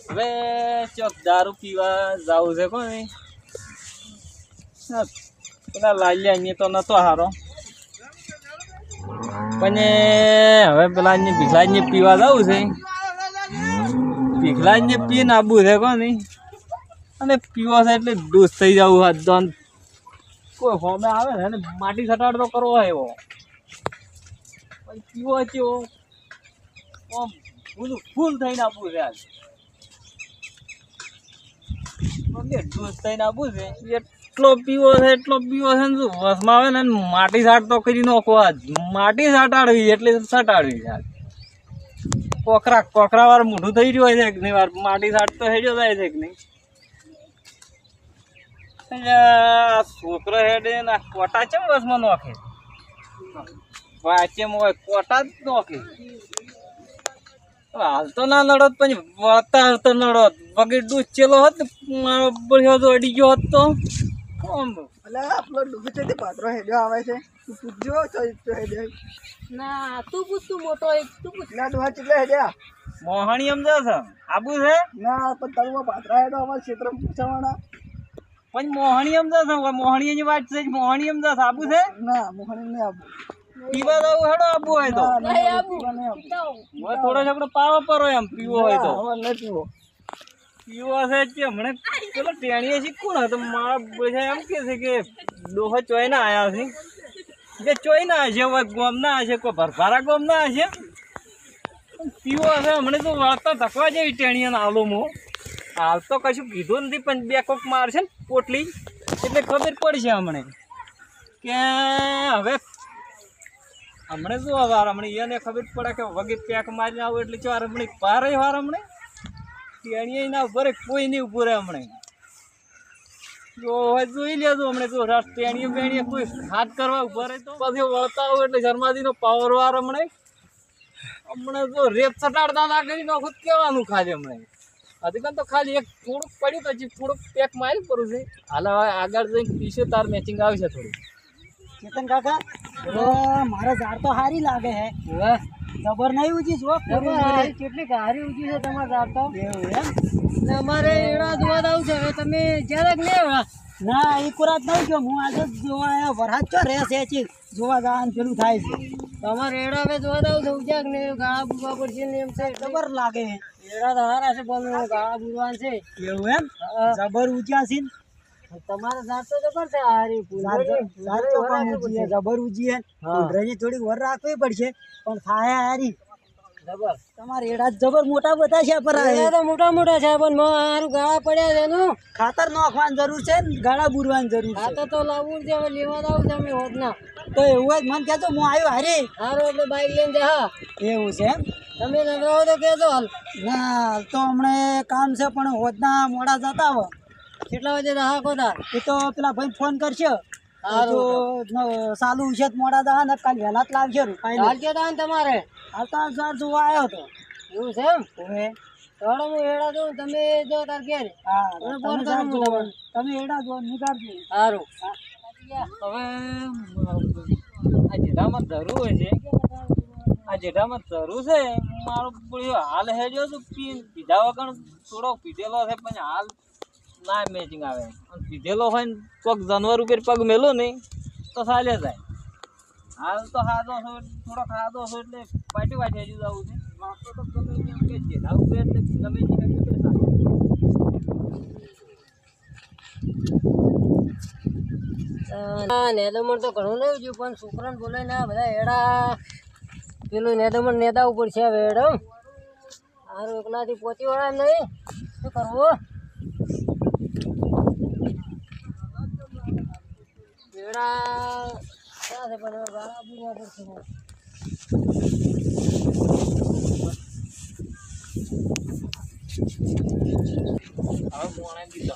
હવે ચોક દારૂ પીવા જાવું છે કોને પેલા લાલ્યા તો નતો હારો પણ હવે પેલા ભીખલાજ પીવા જવું છે. ભીખલાજ ને પીને આબુ છે કોને અને પીવો છે એટલે ડૂસ થઈ જવું હાથ કોઈ હોમે આવે ને માટી સટાડ તો કરવો હોય એવો પીવો છે ફૂલ થઈને આપવું છે આજ ડૂસ થઈને આપવું છે. એટલો પીવો છે ને શું વસમાં આવે ને માટી સાટ તો કરી નાખો આજ માટી સાટાડવી એટલે સટાડવી છે. કોકરા વાર મોઢું થઈ રહ્યું હોય છે કે નહીં વાર માટી સાટ તો હેડ્યો જાય છે કે નહીં. છોકરો હેડે ના કોટા છે બસમાં નોખે વાંચેમાં હોય કોટા જ નોખે. હાલ તો ના લડત પણ વળતા તો લડત વગેરે દૂધ ચેલો હોત ને મારો બળ્યો તો અડી ગયો હોત તો આપણો ડૂબી છે પાત્રો હેડ્યો આવે છે તું પૂછજો હેડ્યો ના તું પૂછ તું મોટો તું પૂછ ના ડોહા ચેટલા હેડ્યા મોહણી સમજા છે આબુ છે ના પણ તારું પાત્રા હેડો અમારા ક્ષેત્રમાં પૂછવાના પણ મોહણી સમજા છે મોહણીની વાત છે મોહણી સમજા છે આબુ છે ના મોહણી નહીં આવું પીવા જવું હેડો આબુ હોય તો થોડો છોકરો પાવો પરો એમ પીવો હોય તો નહીં પીવો પીવો છે કે હમણાં પેલો ટેણીએ શીખવું ને તો મારા બધા એમ કે છે કે ડોહો ચોઈ ના આવ્યા છે જે ચોઈ ના હશે કોઈ ગોમ ના હશે કોઈ ભરભારા ગોમ ના હશે પીવો હશે હમણાં તો વાળતા ધકવા જેવી ટેણીઓને આલોમાં હાલ તો કશું કીધું નથી પણ બે કોક મારશે ને પોટલી એટલે ખબર પડશે હમણાં કે હવે હમણાં શું વાર હમણાં એને ખબર પડે કે વગેરે પેક મારીને આવું એટલે ચાર હમણાં પારે વાર હમણાં ટેણીએ ના ભરે કોઈ નહીં ઉભું રહે હમણાં જો જોઈ લેજો હમણાં જો ટેણીએ બેણીએ કોઈ હાથ કરવા ઉભા રહે તો પછી વળતા હોય એટલે શર્માજીનો પાવર વાર હમણાં જો રેપ સટાડતા ના કરી નાખું કહેવાનું ખાલી હમણાં હજી તો ખાલી એક થોડુંક પડ્યું તો હજી થોડુંક પેક મારી કરું છે હાલ હવે આગળ જઈને પીછે તાર મેચિંગ આવશે થોડું. ચેતન કાકા મારે ઝાડ તો સારી લાગે હે જબર નહીં ઉજી જો કેટલી હારી ઊંચી છે તમારે ઝાડ તો એવું એમ ને અમારે એડા જોવા જવું છે હવે તમે જરાક નહીં ના એ કુરાત નહીં જો હું આજે જોવા વરસાદ ચો રહેશે છે જોવા જવાનું પેલું થાય છે તમારે એડા હવે જોવા જવું છે ઉજાક ને ગાળા બુરવા પડશે ને એમ છે જબર લાગે હે એડા તો હારા છે પણ ગાળા બુરવાન છે એવું એમ જબર ઊંચા છે તમારે ઝાડ તો જબર છે હારી જબર ઊંચી હે કુંડરાની થોડીક વર રાખવી પડશે પણ થાય હારી જબર તમારે એડા જબર મોટા બધા છે પર એડા તો મોટા મોટા છે પણ મારું ગાળા પડ્યા છે એનું ખાતર નાખવાની જરૂર છે ને ગાળા બુરવાની જરૂર છે ખાતર તો લાવવું છે હવે લેવા આવું છે અમે હોત ના તો એવું જ મને કહેતો હું આવ્યો હારી સારું એટલે બાઈક લઈને જા એવું છે એમ તમે નવરાવો તો કહેજો હાલ ના હાલ તો હમણાં કામ છે પણ હોદના મોડા જતા હો કેટલા વાગે રહા કોતા એ તો પેલા ભાઈ ફોન કરશે તો સાલું છે મોડા દા ને કાલ વહેલા જ લાવશે હાલ કે તા તમારે હાલ તો ઝાડ જોવા આવ્યો હતો એવું છે એમ હવે થોડો હું એડા દઉં તમે જો તાર ઘેર હા મને તમે ફોન કરો ઝાડ હું જોવો. તમને. તમે એડા જો નીકાળજો સારું હવે આ જેઠામાં ધરું હોય છે આ જેઠામાં ધરું છે મારો પૂળ્યો હાલ હેડ્યો તો પીધા વગર થોડો પીધેલો છે પણ હાલ ના મેચિંગ આવે અને પીધેલો હોય ને કોઈક જાનવર ઉપર પગ મેલો નહીં તો ચાલે જાય હાલ તો ખાધો છો થોડો ખાધો છો એટલે પાટી હજુ જવું છે વાંચો તો ગમે એમ કે જેઠા ઉપર એટલે ગમે નેદમણ તો ઘણું નહીં જોયું પણ છોકરાને બોલાય ને બધા એડા પેલું નેદમણ નેદા ઉપર છે હવે એડમ સારું એકલાથી પહોંચી વળા નહીં શું કરવું એડા ક્યાં છે પણ ગાળા બુરવા પડશે હવે મોણે દીધો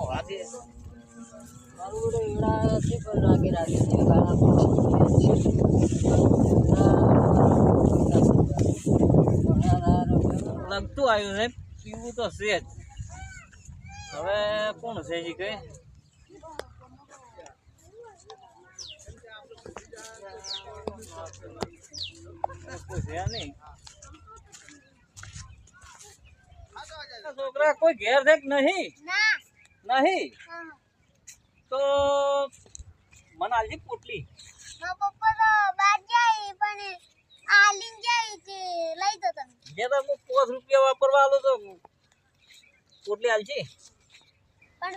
વાતે મારું બધું એડા છે પણ રાગે રાગે છે ગાળા લગતું આવ્યું છે પીવું તો છે જ હવે કોણ છે જી કઈ કોઈ છે નહીં. આ છોકરા કોઈ ઘેર છે કે નહીં? નહીં તો મને આલજી પોટલી. જે તો હું 5 રૂપિયા વાપરવા આલો તો પોટલી આલજી. પણ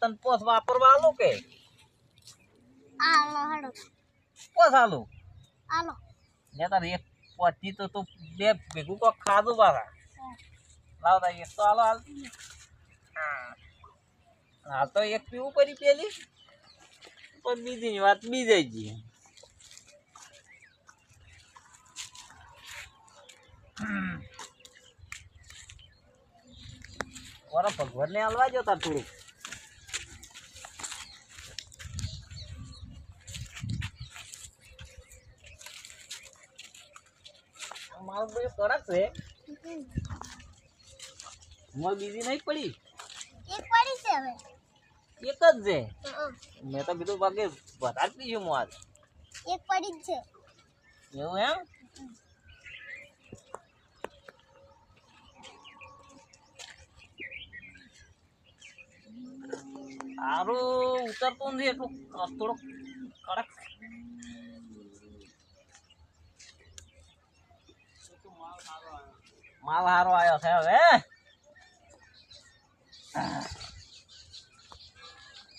તને 5 વાપરવા આલો કે 5 આલો? ને તારે એક 5 થી તો તું 2 ભેગું કોક ખાધું પાછા. લાવ તાર એક તો આલો. હાલ તો એક પીવું પડી પેલી, પણ બીજીની વાત બીજે જ. ભગવાન ને હાલવા જો તાર થોડુંક. મારું બધું કડક છે. મોર બીજી નહીં પડી, એક જ છે. મેં તો કીધું બાકી વધારે પીશું મોર. એવું એમ? સારું ઉતરતું નથી એટલું, થોડુંક કડક. માલ સારો આવ્યો છે હવે.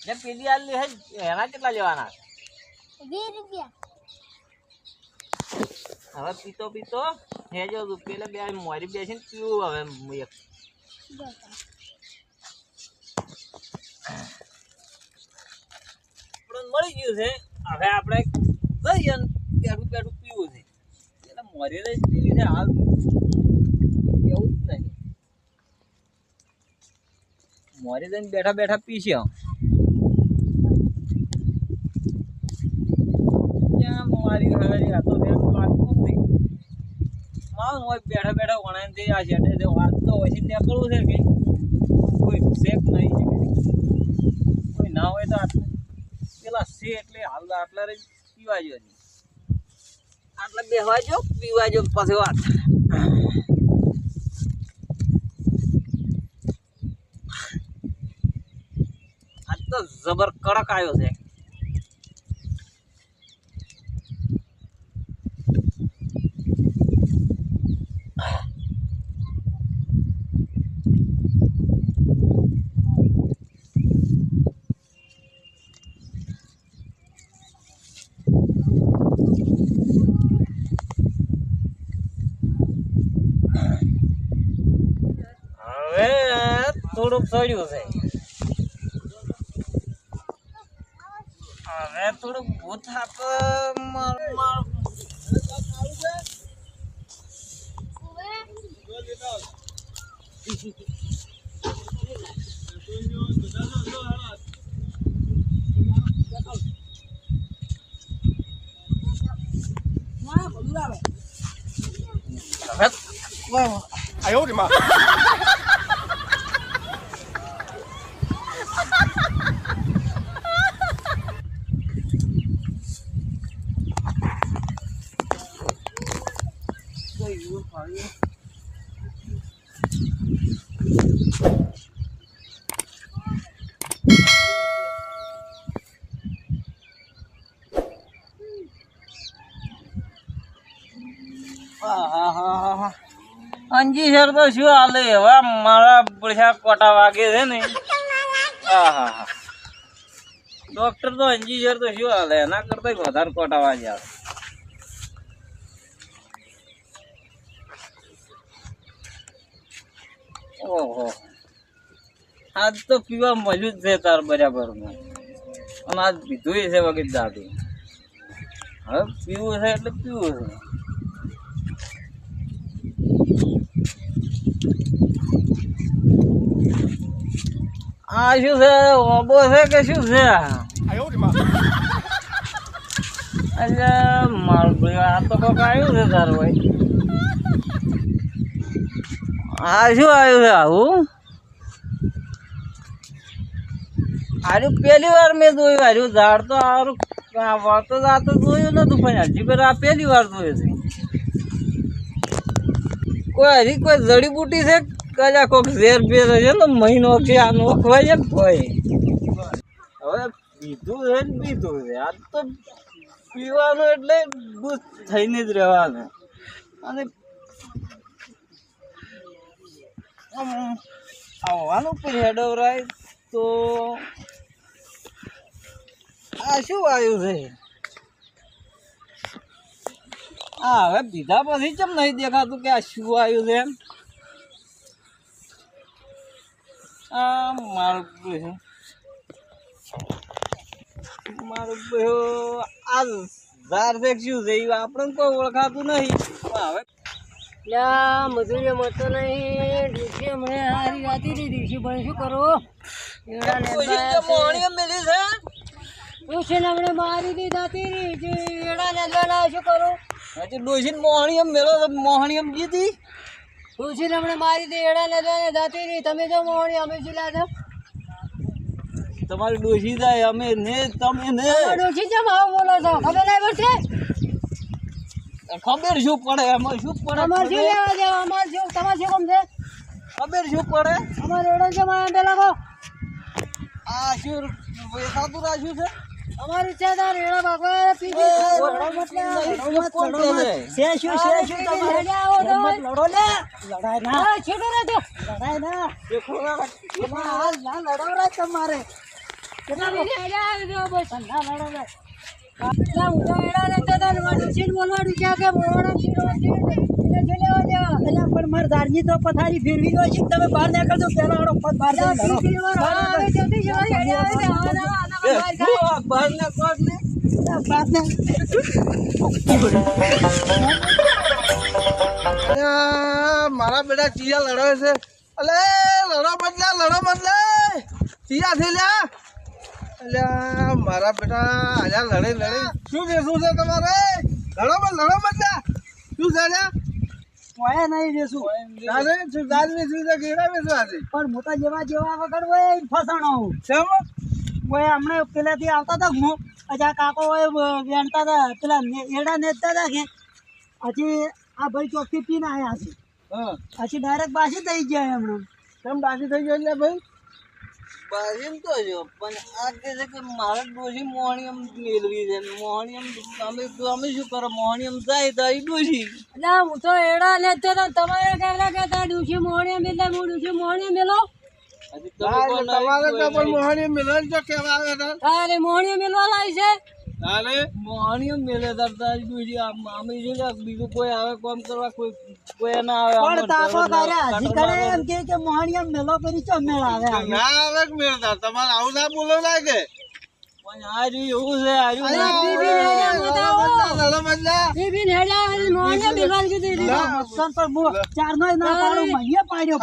જે પેલી આલી હે એના કેટલા લેવાના? 20 રૂપિયા. હવે પીતો પીતો હેજો પેલા બે મોરી બેસીને પીવું હવે. એક મળી ગયું છે. હવે આપણે જઈએ પેલું પેલું પીવું છે. એટલે મોરી જ પીવી છે હાલ, એવું જ નહીં. મોરી જઈને બેઠા બેઠા પીશે. ક્યાં મારી હવે આ તો લાગતું નહીં. મારું હોય બેઠા બેઠા વણાય આ છે વાત તો પછી નીકળવું છે કે કોઈ શેક નહીં, કોઈ ના હોય તો આટલું પેલા છે એટલે હાલ આટલા રે પીવા જો. આટલા બેહવા જો પીવા જો પછી વાત. આજ તો જબર કડક આવ્યો છે. હવે થોડુંક ચડ્યું છે. હવે થોડુંક ભૂત હાથ哎呦我的妈！ અંજી સર તો શું હાલે હવે મારા પૈસા કોટા વાગે છે ને. હા ડોક્ટર તો અંજી સર તો શું હાલે એના કરતા વધારે કોટા વાગે આવે. ઓહો આજ તો પીવા મળ્યું જ છે તાર બરાબર. અને આજ પીધું છે વગર દાદુ. હવે પીવું છે એટલે પીવું છે. આ શું છે? ઓબો છે કે શું છે? 哎呦我的妈！ અલ્યા મારું ભાઈ આ તો કોક આવ્યું છે તારું ભાઈ. આ શું આવ્યું છે આવું? આર્યું પહેલી વાર મેં જોયું. આર્યું ઝાડ તો આરું વળતો જાતો જોયું નતું, પણ હજી પર આ પહેલી વાર જોયું છે. કોઈ હજી કોઈ જડીબુટી છે કયા કોક ઝેર બેર છે ને મહિનો છે આ નોખવાય છે કોઈ. હવે પીધું છે ને પીધું છે. આ તો પીવાનું એટલે દૂધ થઈને જ રહેવાનું. અને આવવાનું પણ હેડવરાય તો આ શું આવ્યું છે? હા હવે પીધા પછી કેમ નહીં દેખાતું કે આ શું આવ્યું છે એમ? આ મારું આ ઝાર છે શું છે એ આપણને કોઈ ઓળખાતું નહીં. હવે લ્યા મજૂરી મળતો નહીં. ડૂસી હમણાં હારી રાતી હતી. ડૂસી પણ શું કરો? એડા મોહણીઓ મેલી છે. ડૂસીને હમણાં મારી દી જાતી રહી. એડા નેદવાના શું કરું? હજી ડોસીને મોહણીઓ મેલો તો મોહણીઓ જીતી. ડૂસીને હમણાં મારી દી. એડા નેદવાને જાતી રહી. તમે જો મોહણી અમે શું લાગે? તમારી ડોસી જાય અમે ને તમે ને ડૂસી કેમ આવું બોલો છો? ખબર નહીં પડશે? ખબર શું પડે? એમાં શું પડે? અમારે શું લેવા દેવા? અમારે શું તમારે શું કામ છે? ખબર શું પડે? અમારે એડો છે મારા પેલા કહો. આ શું વેચાતું રાખ્યું છે? અમારી છે તાર એડા બાપા પીધી. છે શું તમારે લડો લે. લડાય ના, હા છેડો રહેતો. લડાય ના. એમાં હાલ ના લડવરાય તમારે. કેટલા એડા આવી ગયો બસ. ના લડવરાય. ના હું તો એડા રહેતો તાર ડૂસીને બોલવાનું છે કે મોહણા છેડો છે એને જે લેવા દેવા. એટલે પણ મારે ધારની તો પથારી ફેરવી ગયો છે. તમે બહાર નીકળજો પેલા આડો પગ બહાર જઈને લડો. આવે જલ્દી જવા એડા આવે બહાર ના કોટ ને બહાર ને મારા બેટા ચિયા લડાવે છે. અલે લડો બદલે ચિયા થઈ લ્યા. અલ્યા મારા બેટા આજા લડે શું બેસવું છે તમારે? લડો બદલે શું છે લ્યા? કોઈ નહીં બેસું. તારે શું દાલ બેસવું છે કેળા બેસવા છે? પણ મોટા જેવા વગર હોય ફસાણો હું. શેમ? હોય હમણાં પેલાથી આવતા હતા હું હજી કાકો હોય વેણતા હતા પેલા એડા નેતા હતા કે હજી આ ભાઈ ચોકથી પીને આવ્યા છે. હા પછી ડાયરેક્ટ બાસી થઈ ગયા હમણાં. કેમ બાકી થઈ ગયો એટલે ભાઈ? બાજીને તો જો પણ આ કે છે કે મારા ડોસી મોહણીયમ મેળવી છે. મોહણીયમ અમે શું કરો? મોહણીયમ જાય તો એ ડોસી. ના હું તો એડા લેતો તો તમારે કહેલા કે તાર ડૂસી મોહણી મેલે હું ડૂસી મોહણી મેલો. હજી તમારે તો પણ મોહણી મિલન જો કેવા આવે છે. તારે મોહણી મેલવા લાવી છે. તારે મોહણીયમ મેલે તારી ડોસી. અમે છે ને બીજું કોઈ આવે કામ કરવા કોઈ ના આવે. પણ તાકો કર્યા હજી કરે એમ કે મોહણીયા મેલો કરી ચો મેળ આવે આવે. ના આવે કે મેળતા તમારે આવું ના બોલો લાગે. પણ આ રહ્યું એવું છે. આ રહ્યું લડો બદલા બીબી હેડા મોહણી મેલવા કીધી હતી. મસ્તન પર મો ચારનોય ના પાડું મહીએ પાડ્યો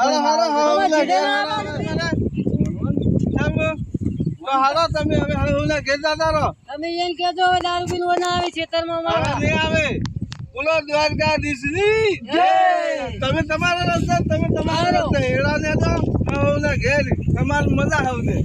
હાલો તમે હવે હળવું ઘેર જતા રહો. તમે એમ કહેજો દારૂ પીને ના આવે ખેતરમાં હવે મારવા. નહીં આવે. બોલો દ્વારકાધીશની જય. તમે તમારા રસ્તે તમે તમારા રસ્તે હેડા ને તો હળવું ઘેર તમારી મજા આવશે.